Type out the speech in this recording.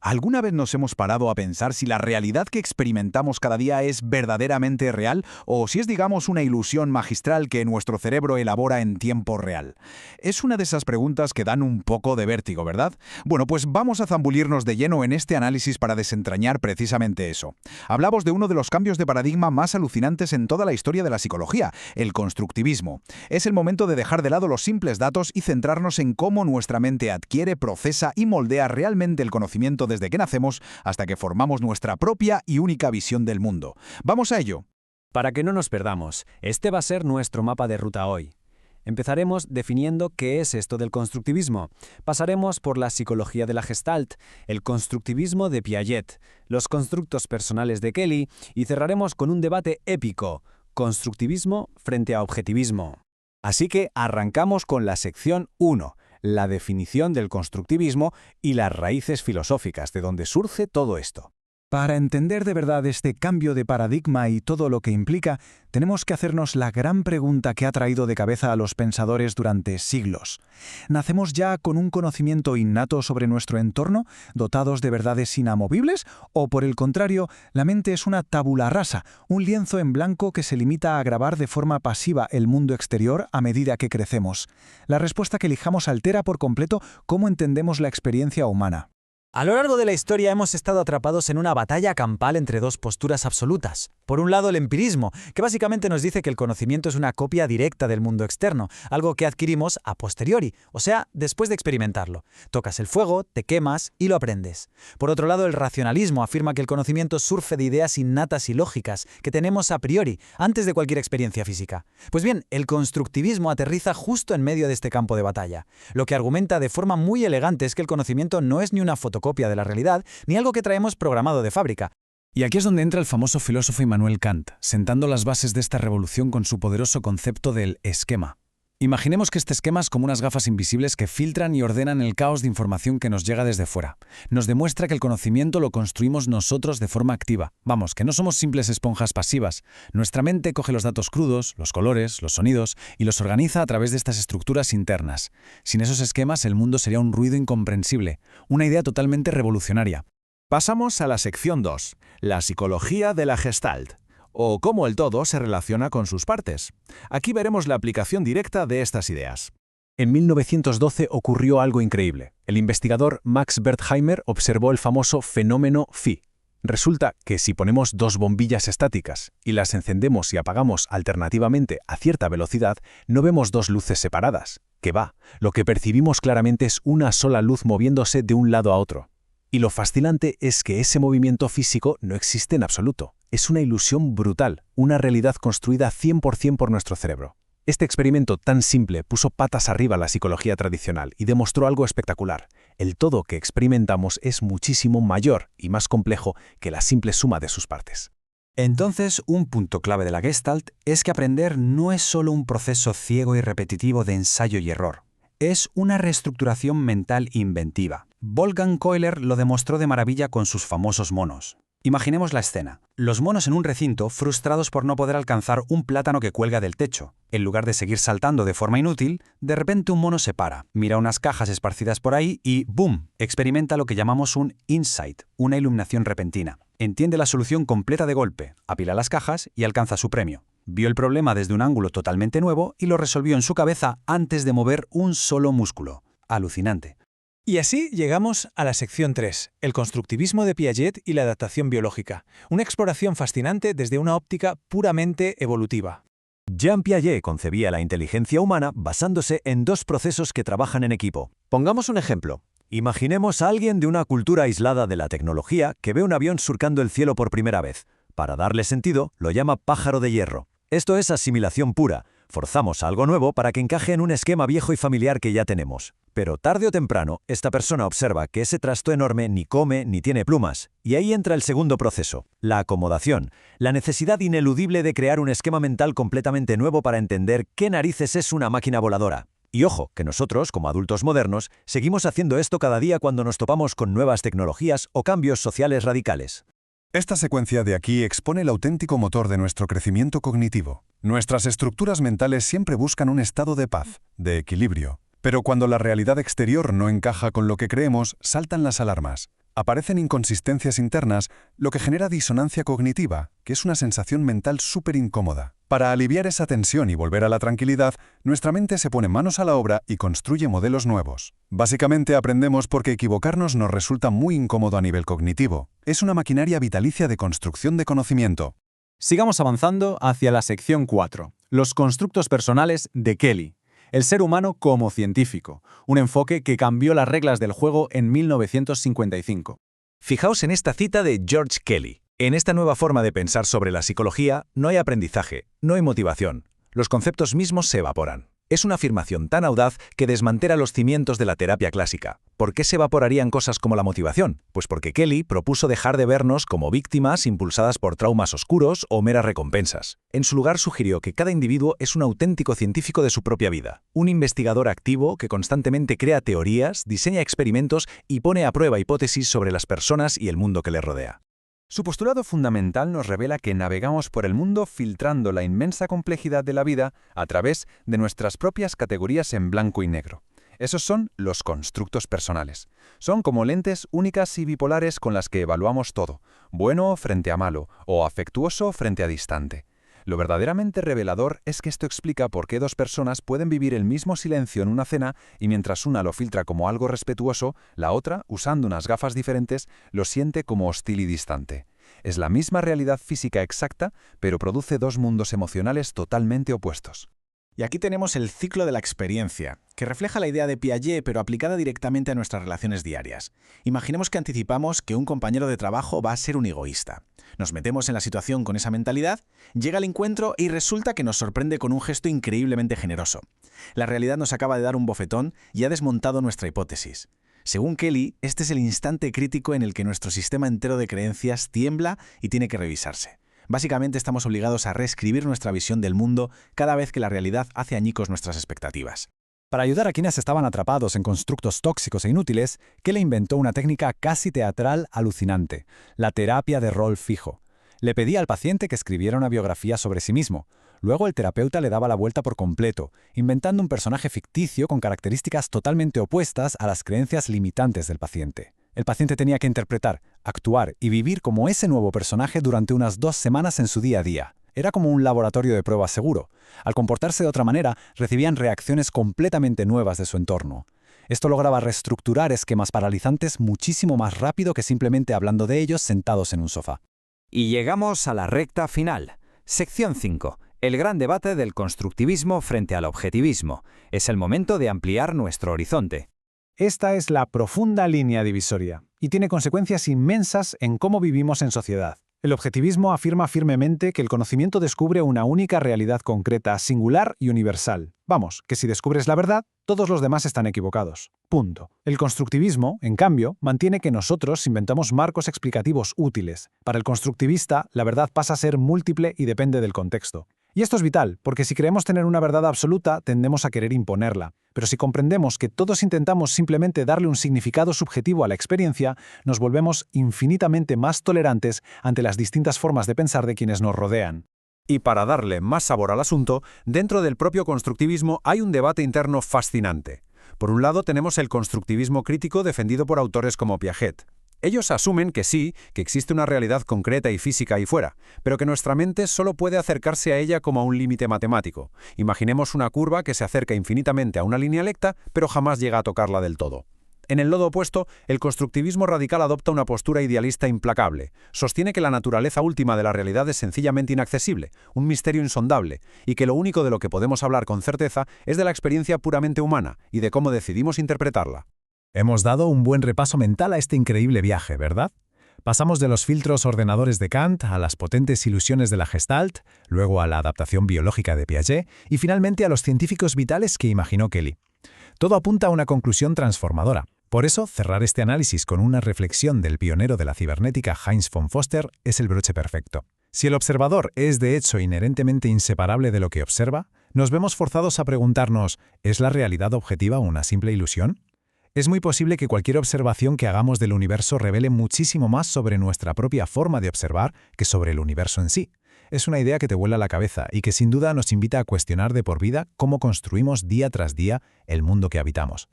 ¿Alguna vez nos hemos parado a pensar si la realidad que experimentamos cada día es verdaderamente real o si es, digamos, una ilusión magistral que nuestro cerebro elabora en tiempo real? Es una de esas preguntas que dan un poco de vértigo, ¿verdad? Bueno, pues vamos a zambullirnos de lleno en este análisis para desentrañar precisamente eso. Hablamos de uno de los cambios de paradigma más alucinantes en toda la historia de la psicología, el constructivismo. Es el momento de dejar de lado los simples datos y centrarnos en cómo nuestra mente adquiere, procesa y moldea realmente el conocimiento desde que nacemos hasta que formamos nuestra propia y única visión del mundo. ¡Vamos a ello! Para que no nos perdamos, este va a ser nuestro mapa de ruta hoy. Empezaremos definiendo qué es esto del constructivismo. Pasaremos por la psicología de la Gestalt, el constructivismo de Piaget, los constructos personales de Kelly y cerraremos con un debate épico: constructivismo frente a objetivismo. Así que arrancamos con la sección 1, la definición del constructivismo y las raíces filosóficas de donde surge todo esto. Para entender de verdad este cambio de paradigma y todo lo que implica, tenemos que hacernos la gran pregunta que ha traído de cabeza a los pensadores durante siglos. ¿Nacemos ya con un conocimiento innato sobre nuestro entorno, dotados de verdades inamovibles? ¿O, por el contrario, la mente es una tabula rasa, un lienzo en blanco que se limita a grabar de forma pasiva el mundo exterior a medida que crecemos? La respuesta que elijamos altera por completo cómo entendemos la experiencia humana. A lo largo de la historia hemos estado atrapados en una batalla campal entre dos posturas absolutas. Por un lado, el empirismo, que básicamente nos dice que el conocimiento es una copia directa del mundo externo, algo que adquirimos a posteriori, o sea, después de experimentarlo. Tocas el fuego, te quemas y lo aprendes. Por otro lado, el racionalismo afirma que el conocimiento surge de ideas innatas y lógicas que tenemos a priori, antes de cualquier experiencia física. Pues bien, el constructivismo aterriza justo en medio de este campo de batalla. Lo que argumenta de forma muy elegante es que el conocimiento no es ni una fotocopia de la realidad, ni algo que traemos programado de fábrica. Y aquí es donde entra el famoso filósofo Immanuel Kant, sentando las bases de esta revolución con su poderoso concepto del esquema. Imaginemos que este esquema es como unas gafas invisibles que filtran y ordenan el caos de información que nos llega desde fuera. Nos demuestra que el conocimiento lo construimos nosotros de forma activa. Vamos, que no somos simples esponjas pasivas. Nuestra mente coge los datos crudos, los colores, los sonidos, y los organiza a través de estas estructuras internas. Sin esos esquemas, el mundo sería un ruido incomprensible, una idea totalmente revolucionaria. Pasamos a la sección 2, la psicología de la Gestalt, o cómo el todo se relaciona con sus partes. Aquí veremos la aplicación directa de estas ideas. En 1912 ocurrió algo increíble. El investigador Max Wertheimer observó el famoso fenómeno phi. Resulta que si ponemos dos bombillas estáticas y las encendemos y apagamos alternativamente a cierta velocidad, no vemos dos luces separadas. Que va, lo que percibimos claramente es una sola luz moviéndose de un lado a otro. Y lo fascinante es que ese movimiento físico no existe en absoluto. Es una ilusión brutal, una realidad construida 100% por nuestro cerebro. Este experimento tan simple puso patas arriba a la psicología tradicional y demostró algo espectacular. El todo que experimentamos es muchísimo mayor y más complejo que la simple suma de sus partes. Entonces, un punto clave de la Gestalt es que aprender no es solo un proceso ciego y repetitivo de ensayo y error. Es una reestructuración mental inventiva. Wolfgang Kohler lo demostró de maravilla con sus famosos monos. Imaginemos la escena. Los monos en un recinto, frustrados por no poder alcanzar un plátano que cuelga del techo. En lugar de seguir saltando de forma inútil, de repente un mono se para, mira unas cajas esparcidas por ahí y ¡boom!, experimenta lo que llamamos un insight, una iluminación repentina. Entiende la solución completa de golpe, apila las cajas y alcanza su premio. Vio el problema desde un ángulo totalmente nuevo y lo resolvió en su cabeza antes de mover un solo músculo. Alucinante. Y así llegamos a la sección 3, el constructivismo de Piaget y la adaptación biológica, una exploración fascinante desde una óptica puramente evolutiva. Jean Piaget concebía la inteligencia humana basándose en dos procesos que trabajan en equipo. Pongamos un ejemplo. Imaginemos a alguien de una cultura aislada de la tecnología que ve un avión surcando el cielo por primera vez. Para darle sentido, lo llama pájaro de hierro. Esto es asimilación pura. Forzamos a algo nuevo para que encaje en un esquema viejo y familiar que ya tenemos. Pero tarde o temprano, esta persona observa que ese trasto enorme ni come ni tiene plumas. Y ahí entra el segundo proceso, la acomodación, la necesidad ineludible de crear un esquema mental completamente nuevo para entender qué narices es una máquina voladora. Y ojo, que nosotros, como adultos modernos, seguimos haciendo esto cada día cuando nos topamos con nuevas tecnologías o cambios sociales radicales. Esta secuencia de aquí expone el auténtico motor de nuestro crecimiento cognitivo. Nuestras estructuras mentales siempre buscan un estado de paz, de equilibrio. Pero cuando la realidad exterior no encaja con lo que creemos, saltan las alarmas. Aparecen inconsistencias internas, lo que genera disonancia cognitiva, que es una sensación mental súper incómoda. Para aliviar esa tensión y volver a la tranquilidad, nuestra mente se pone manos a la obra y construye modelos nuevos. Básicamente aprendemos porque equivocarnos nos resulta muy incómodo a nivel cognitivo. Es una maquinaria vitalicia de construcción de conocimiento. Sigamos avanzando hacia la sección 4, los constructos personales de Kelly. El ser humano como científico, un enfoque que cambió las reglas del juego en 1955. Fijaos en esta cita de George Kelly. En esta nueva forma de pensar sobre la psicología, no hay aprendizaje, no hay motivación. Los conceptos mismos se evaporan. Es una afirmación tan audaz que desmantela los cimientos de la terapia clásica. ¿Por qué se evaporarían cosas como la motivación? Pues porque Kelly propuso dejar de vernos como víctimas impulsadas por traumas oscuros o meras recompensas. En su lugar sugirió que cada individuo es un auténtico científico de su propia vida, un investigador activo que constantemente crea teorías, diseña experimentos y pone a prueba hipótesis sobre las personas y el mundo que le rodea. Su postulado fundamental nos revela que navegamos por el mundo filtrando la inmensa complejidad de la vida a través de nuestras propias categorías en blanco y negro. Esos son los constructos personales. Son como lentes únicas y bipolares con las que evaluamos todo, bueno frente a malo o afectuoso frente a distante. Lo verdaderamente revelador es que esto explica por qué dos personas pueden vivir el mismo silencio en una cena y mientras una lo filtra como algo respetuoso, la otra, usando unas gafas diferentes, lo siente como hostil y distante. Es la misma realidad física exacta, pero produce dos mundos emocionales totalmente opuestos. Y aquí tenemos el ciclo de la experiencia, que refleja la idea de Piaget pero aplicada directamente a nuestras relaciones diarias. Imaginemos que anticipamos que un compañero de trabajo va a ser un egoísta. Nos metemos en la situación con esa mentalidad, llega el encuentro y resulta que nos sorprende con un gesto increíblemente generoso. La realidad nos acaba de dar un bofetón y ha desmontado nuestra hipótesis. Según Kelly, este es el instante crítico en el que nuestro sistema entero de creencias tiembla y tiene que revisarse. Básicamente estamos obligados a reescribir nuestra visión del mundo cada vez que la realidad hace añicos nuestras expectativas. Para ayudar a quienes estaban atrapados en constructos tóxicos e inútiles, Kelly inventó una técnica casi teatral alucinante, la terapia de rol fijo. Le pedía al paciente que escribiera una biografía sobre sí mismo. Luego el terapeuta le daba la vuelta por completo, inventando un personaje ficticio con características totalmente opuestas a las creencias limitantes del paciente. El paciente tenía que interpretar, actuar y vivir como ese nuevo personaje durante unas 2 semanas en su día a día. Era como un laboratorio de pruebas seguro. Al comportarse de otra manera, recibían reacciones completamente nuevas de su entorno. Esto lograba reestructurar esquemas paralizantes muchísimo más rápido que simplemente hablando de ellos sentados en un sofá. Y llegamos a la recta final. Sección 5. El gran debate del constructivismo frente al objetivismo. Es el momento de ampliar nuestro horizonte. Esta es la profunda línea divisoria y tiene consecuencias inmensas en cómo vivimos en sociedad. El objetivismo afirma firmemente que el conocimiento descubre una única realidad concreta, singular y universal. Vamos, que si descubres la verdad, todos los demás están equivocados. Punto. El constructivismo, en cambio, mantiene que nosotros inventamos marcos explicativos útiles. Para el constructivista, la verdad pasa a ser múltiple y depende del contexto. Y esto es vital, porque si creemos tener una verdad absoluta, tendemos a querer imponerla. Pero si comprendemos que todos intentamos simplemente darle un significado subjetivo a la experiencia, nos volvemos infinitamente más tolerantes ante las distintas formas de pensar de quienes nos rodean. Y para darle más sabor al asunto, dentro del propio constructivismo hay un debate interno fascinante. Por un lado tenemos el constructivismo crítico defendido por autores como Piaget. Ellos asumen que sí, que existe una realidad concreta y física ahí fuera, pero que nuestra mente solo puede acercarse a ella como a un límite matemático. Imaginemos una curva que se acerca infinitamente a una línea recta, pero jamás llega a tocarla del todo. En el lado opuesto, el constructivismo radical adopta una postura idealista implacable. Sostiene que la naturaleza última de la realidad es sencillamente inaccesible, un misterio insondable, y que lo único de lo que podemos hablar con certeza es de la experiencia puramente humana y de cómo decidimos interpretarla. Hemos dado un buen repaso mental a este increíble viaje, ¿verdad? Pasamos de los filtros ordenadores de Kant a las potentes ilusiones de la Gestalt, luego a la adaptación biológica de Piaget y finalmente a los científicos vitales que imaginó Kelly. Todo apunta a una conclusión transformadora. Por eso, cerrar este análisis con una reflexión del pionero de la cibernética Heinz von Foster es el broche perfecto. Si el observador es de hecho inherentemente inseparable de lo que observa, nos vemos forzados a preguntarnos, ¿es la realidad objetiva una simple ilusión? Es muy posible que cualquier observación que hagamos del universo revele muchísimo más sobre nuestra propia forma de observar que sobre el universo en sí. Es una idea que te vuela la cabeza y que sin duda nos invita a cuestionar de por vida cómo construimos día tras día el mundo que habitamos.